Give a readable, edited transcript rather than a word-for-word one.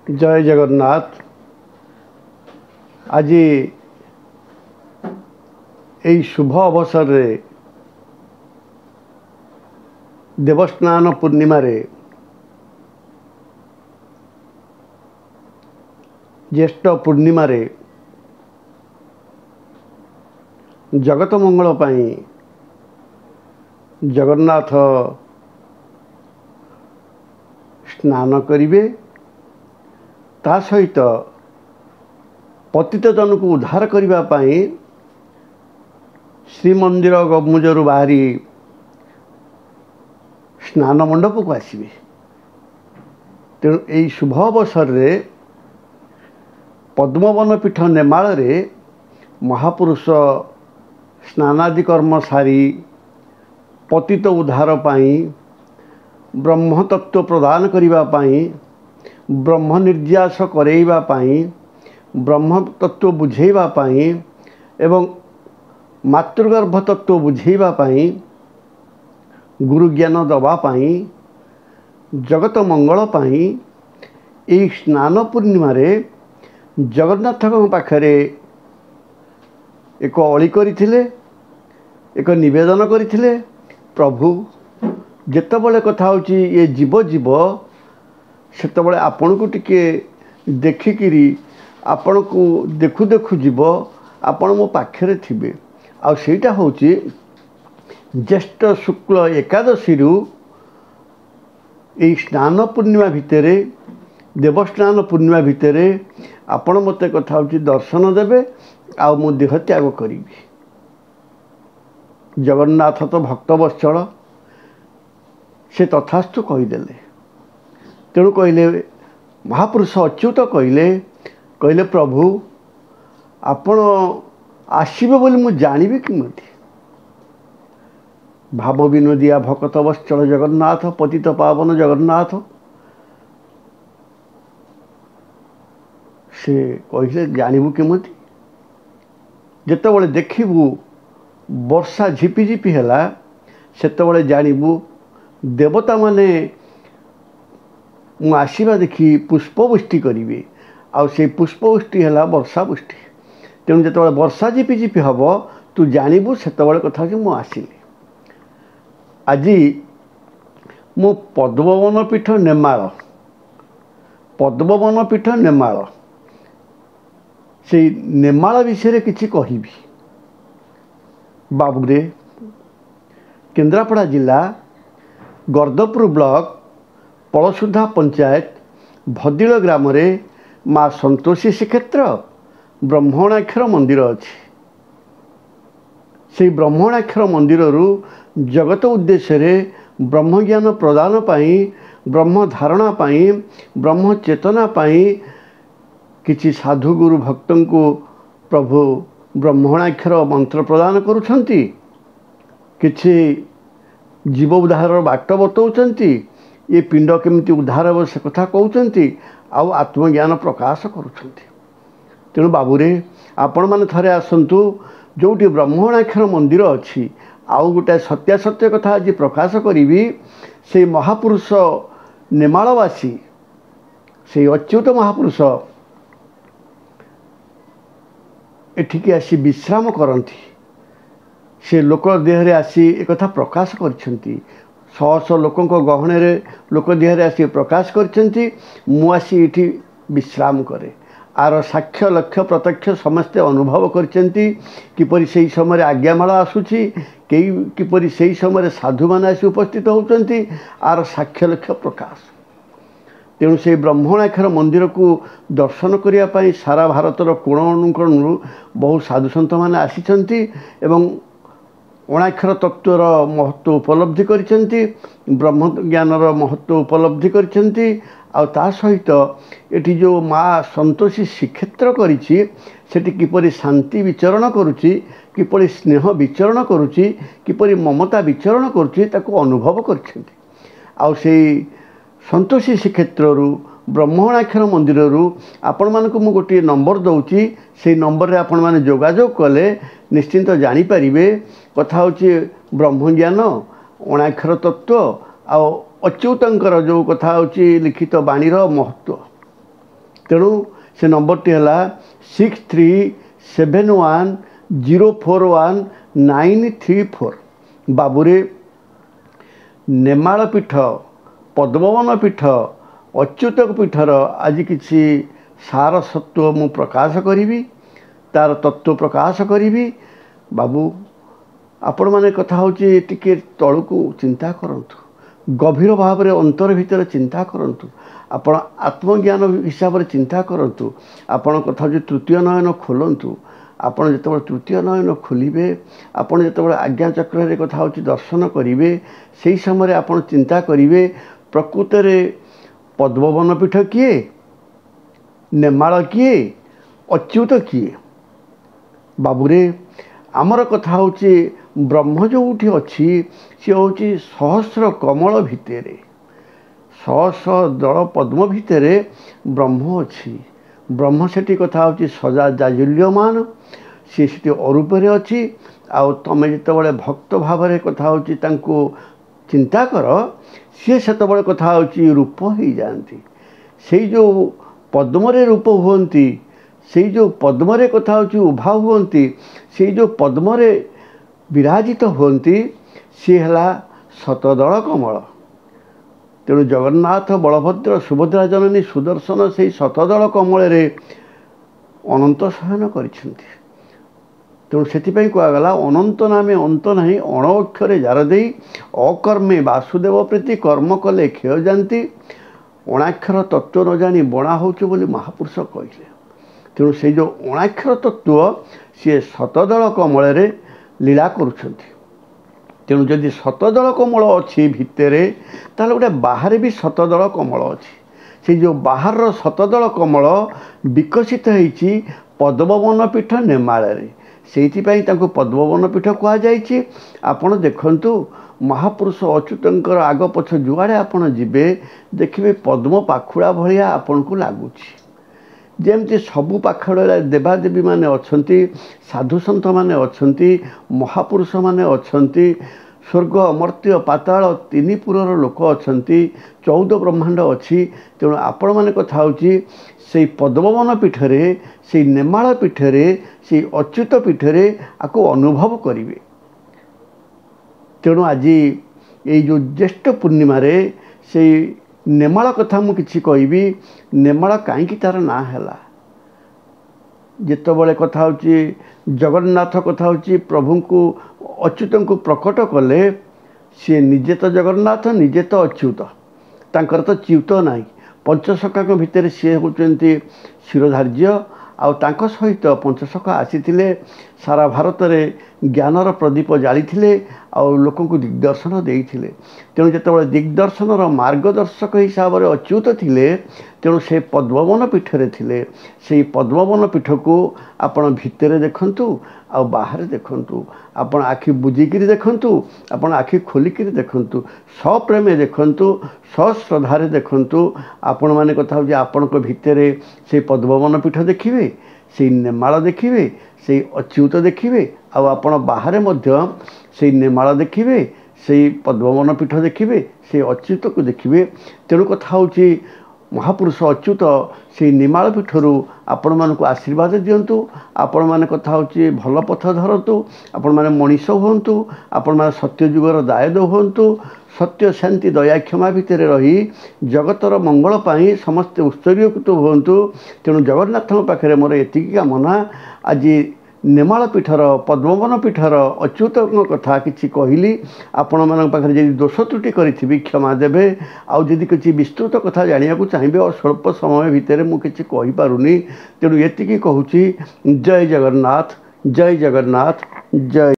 जय जगन्नाथ। आज यही शुभ अवसर रे देवस्नान पूर्णिमा रे ज्येष्ठ पूर्णिमा रे जगत मंगल पाई जगन्नाथ स्नान करिवे। ता सहित पतित जन को उद्धार करिबा पाई श्रीमंदिर गमुजरु बाहरी स्नान मंडप को आसवे। तेणु यही शुभ अवसर रे पद्मवन पीठ नेमाल रे महापुरुष स्नानादि कर्म सारी पतित उद्धार पाई ब्रह्म तत्व प्रदान करिबा पाई ब्रह्म निर्यास करेइबा पाई ब्रह्म तत्व बुझेइबा पाई एवं मातृगर्भ तत्व बुझेइबा पाई गुरु ज्ञान दबा पाई जगत मंगल पाई यही स्नान पूर्णिमा रे जगन्नाथ पाखरे एक अली करथिले, एक निवेदन करथिले। प्रभु जेतबले कथा होची ये जीव जीव सेतबले आपण को टिके देखिकिरी आपण को देखु देखु जीव आपण मो पाखरे थिबे। आ सेटा होची ज्येष्ठ शुक्ल एकादशी रु स्नान पूर्णिमा भितरे देवस्नान पूर्णिमा भितरे आपण मते कथा होची दर्शन देबे आ मो देह त्याग करी। जगन्नाथ तो भक्त वत्सल से तथास्तु कहीदेले। तेणु कहले महापुरुष अच्युत कहले प्रभु आपण आसबे बोली मु जानिबे किमती। भाव विनोदिया भक्त वत्सल जगन्नाथ पतित पावन जगन्नाथ से कहले जानिबु किमती। जेतबले देखिबु वर्षा झिपी झिपी हैला सेतबले जानिबु देवता माने मु आसीबा देखी पुष्पवृष्टि करिवे। आ से पुष्पवृष्टि हैला वर्षा वृष्टि। तेणु जेतबले वर्षा झिपी झिपी हब तू जानिबु सेतबले कथा कि मु आसिली। आज मु पद्मवन पीठ नेमाल से नेमाल विषय किछि कहिबी। बाबुरे केन्द्रापड़ा जिला गर्दपुर ब्लॉक पलसुधा पंचायत भदिल ग्राम रे माँ संतोषी श्रीक्षेत्र ब्रह्मणाक्षर मंदिर अच्छी। से ब्रह्मणाक्षर मंदिर रु जगत उद्देश्य रे ब्रह्म ज्ञान प्रदान पाई ब्रह्म धारणा पाई ब्रह्म चेतना पाई किछि साधु गुरु भक्तों को प्रभु ब्रह्मणाक्षर मंत्र प्रदान करुछंती। किछि जीव उद्धार बाट बतौछंती। ये पिंड केमती उद्धार हे से कथा कहउछंती। आउ आत्मज्ञान प्रकाश करुछंती। तेणु बाबूरे आपण माने थरे आसंतु जोटी ब्रह्मणाक्षर मंदिर अच्छी। आउ गोटे सत्यासत्य कथा आज प्रकाश करी। से महापुरुष नेमालवासी से अच्युत महापुरुष एठिकी आसी विश्राम करती। से लोक देहरे आसी एक कथा प्रकाश करछंती। शह शह लोकों गहणे रे लोक देहरे आसी प्रकाश करछंती। मु आसी एठी विश्राम करे आर साक्ष्य लक्ष्य प्रत्यक्ष समस्ते अनुभव करछंती। किपरि सेही समय आज्ञामाला आसुची किपरि सेही समय साधु माने आसी उपस्थित होउछंती आर साक्ष्य लक्ष्य प्रकाश। तेणु से ब्रह्मणाक्षर मंदिर को दर्शन करने सारा भारतर कोण अनुकोणु बहु साधु सन्त मैंने आसी एवं अणाक्षर तत्वर महत्व उपलब्धि करिसेंती ब्रह्म ज्ञानर महत्व उपलब्धि करिसेंती। आ ता सहित एटी जो माँ संतोषी श्रीक्षेत्र करिछि सेठी किपरि शांति विचरण करुछि किपरि स्नेह विचरण करुछि किपरि ममता विचरण करुछि ताको अनुभव करिसेंती। आ सेई संतोषी श्रीक्षेत्र ब्रह्मणाक्षर मंदिर आपण मानक मु गोटे नंबर दउची। से नंबर रे आपण माने जोगाजोग कले निश्चिंत जानी परिबे कथा होची ब्रह्म ज्ञान अणाक्षर तत्व आ अच्युतंकर जो कथा होची लिखित बाणीर महत्व तेणु से नंबरटी है 6371041934। बाबूरे नेमाल पीठ पद्मवन पीठ अच्युतक पीठर आज किसी सार सत्व मु प्रकाश करी तार तत्व प्रकाश करी। बाबू आपण माने कथा होची टिके तळुकू चिंता करंतु, गभीर भाव में अंतर भितर चिंता करंतु, आपण आत्मज्ञान हिसाब से चिंता करंतु। आपण कथा होची तृतीय नयन खोलंतु। आपण जिते तृतीय नयन खोलिबे, आपण जिते आज्ञा चक्र कथा होची दर्शन करिवे, सेही समय आपण चिंता करिवे प्रकृत रे पद्मवन पीठ किए, नेमाल किए, अच्युत किए। बाबूरे आमर कथा होची ब्रह्म जोठी अच्छी सी हूँ सहस्र कमल भितर, सहस्र दल पद्म भितर ब्रह्म अच्छी। ब्रह्म सेठी कथा होची सजा जाजुल्यमान, सी सेठी अरूपे अच्छी। आउ तमे जिते भक्त भाव कथा होची तांको चिंता कर, सी सेतबेले कथा होची रूप हो जाती। से जो पद्मरे रूप हुंती, से जो पद्मरे कथा होची उभा हुंती, से जो पद्मरे विराजित हुंती, सी है शतदल कमल। तेणु जगन्नाथ बलभद्र सुभद्रा जननी सुदर्शन से शतदल कमल रे अनंत शयन करिसेंती। तेणु से कहगला अनंत नामे अंत नहीं, अण अक्षरे जार दे अकर्मे वासुदेव प्रीति कर्म कले क्षय जानती। अणाक्षर तत्व न जानी बणा होची बोली महापुरुष कहले। तेणु से जो अणाक्षर तत्व सी शतदल कमल रे लीला करुछंती। तेणु जदि शतदल कमल अच्छी भितर ताले गोटे बाहर भी शतदल कमल अच्छी। से जो बाहर शतदल कमल विकसित होईची पद्मवन पीठ नेमाल रे, सेइथिपाई तांको पद्मवन पीठ कहा जायछि। आपण देखंतु महापुरुष अच्युतंकर आग पछ जुआड़े आपण जिबे देखिबे पद्म पाखुड़ा भलिया आपण को लागुछि। जेमती सबु पाखड़ देवादेवी माने अच्छंती, साधु सन्त माने अच्छंती, महापुरुष माने अच्छंती, स्वर्ग अमर्त्य पाताल तीन पुरर लोक अच्छंती, 14 ब्रह्मांड अच्छी। तेणु आपण माने कथा होची से पद्मवन पीठरे, से नेमाल पीठरे, से अच्युत पीठरे आको अनुभव करिवे। तेणु आज ये जो ज्येष्ठ पूर्णिमा रे से नेमाल कथा मु किछि कहबी। नेमाल कहीं तार ना हैला, जितेबले कथा होची जगन्नाथ कथा होची प्रभु को अच्युत को प्रकट कले, सी निजे तो जगन्नाथ निजे तो अच्युत, तांकर तो च्युत नाही। पंचसखा भितर सी होचंती शिरोधार्य, आउ तांको सहित पंचसखा आसीथिले, सारा भारत रे ज्ञानर प्रदीप जालिथिले, आउ लोक को दिग्दर्शन देइथिले। तेणु जितेबाला दिग्दर्शनर मार्गदर्शक हिसाब से अच्युत थिले, तेणु से पद्मवन पीठरे थिले। से पद्मवन पीठ को आपण भितर देखंतु आ बाहर देखंतु, आपण आखि बुझिकिरी देखंतु, आपण आखि खोलिकिरी देखंतु, सप्रेमे देखंतु, सश्रद्धारे देखंतु। आपण माने कथा हो जे आपणको भितरे से पद्मवन पीठ देखिबे, से नेमाल देखिबे, से अच्युत देखिबे, आ आपण बाहर मध्य से नेमाल देखिबे, से पद्मवन पीठ देखिबे, से अच्युत को देखिबे। तेणु कथा होची महापुरुष अच्युत से नेमाल पीठरू आपण मानक आशीर्वाद दियंतु। आपण माने कथा होची भल पथ धरतु, आपण माने मनीष हुंतु, आपण माने सत्य जुगर दायद हुंतु, सत्य शांति दया क्षमा भितर रही जगतर मंगल पाई समस्ते उत्सर्गीकृत हुंतु। तेणु जगन्नाथ पाखे मोर एति कामना। आज नेमाल पीठर पद्मवन पीठर अच्युत कथा किसी कहली, आपण मान पाखे जदि दोष त्रुटि करी क्षमा देवे। आउ जदि किसी विस्तृत कथा जानिया चाहिए और स्वल्प समय भितर मुझे कही पारुनी। तेणु एति कहूँ जय जगन्नाथ, जय जगन्नाथ, जय।